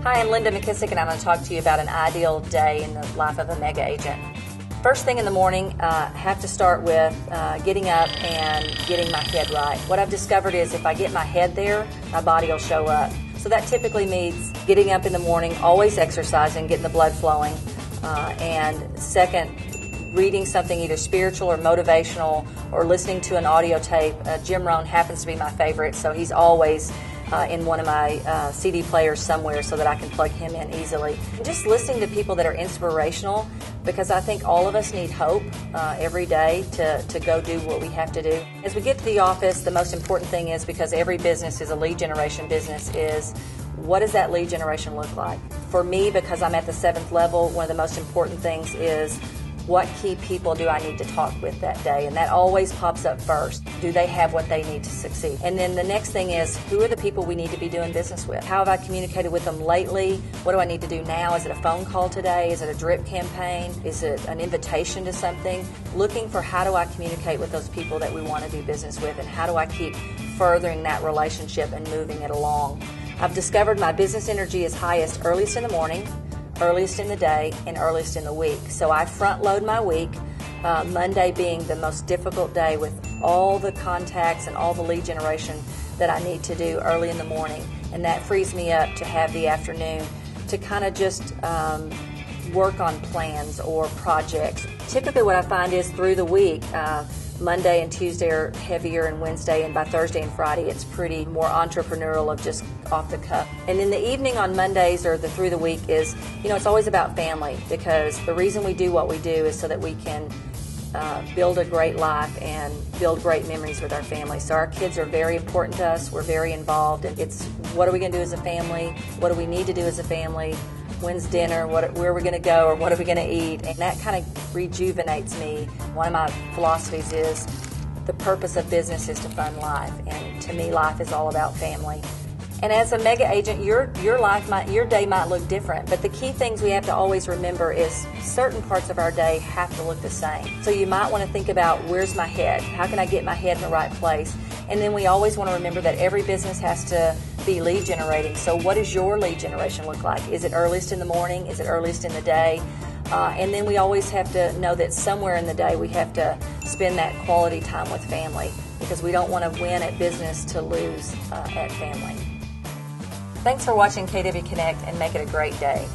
Hi, I'm Linda McKissick, and I'm going to talk to you about an ideal day in the life of a mega agent. First thing in the morning, I have to start with getting up and getting my head right. What I've discovered is if I get my head there, my body will show up. So that typically means getting up in the morning, always exercising, getting the blood flowing, and second, reading something either spiritual or motivational, or listening to an audio tape. Jim Rohn happens to be my favorite, so he's always in one of my CD players somewhere so that I can plug him in easily. Just listening to people that are inspirational, because I think all of us need hope every day to go do what we have to do. As we get to the office, the most important thing is, because every business is a lead generation business, is what does that lead generation look like? For me, because I'm at the 7th level, one of the most important things is what key people do I need to talk with that day? And that always pops up first. Do they have what they need to succeed? And then the next thing is, who are the people we need to be doing business with? How have I communicated with them lately? What do I need to do now? Is it a phone call today? Is it a drip campaign? Is it an invitation to something? Looking for how do I communicate with those people that we want to do business with, and how do I keep furthering that relationship and moving it along? I've discovered my business energy is highest earliest in the morning, earliest in the day, and earliest in the week. So I front load my week, Monday being the most difficult day with all the contacts and all the lead generation that I need to do early in the morning. And that frees me up to have the afternoon to kind of just work on plans or projects. Typically what I find is through the week, Monday and Tuesday are heavier, and Wednesday, and by Thursday and Friday it's pretty more entrepreneurial, of just off the cuff. And in the evening on Mondays or through the week is, it's always about family, because the reason we do what we do is so that we can build a great life and build great memories with our family. So our kids are very important to us. We're very involved, and it's what are we going to do as a family? What do we need to do as a family? When's dinner? Where are we going to go? Or what are we going to eat? And that kind of rejuvenates me. One of my philosophies is the purpose of business is to fund life. And to me, life is all about family. And as a mega agent, your day might look different, but the key things we have to always remember is certain parts of our day have to look the same. So you might want to think about, where's my head? How can I get my head in the right place? And then we always want to remember that every business has to be lead generating. So what does your lead generation look like? Is it earliest in the morning? Is it earliest in the day? And then we always have to know that somewhere in the day we have to spend that quality time with family, because we don't want to win at business to lose at family. Thanks for watching KW Connect, and make it a great day.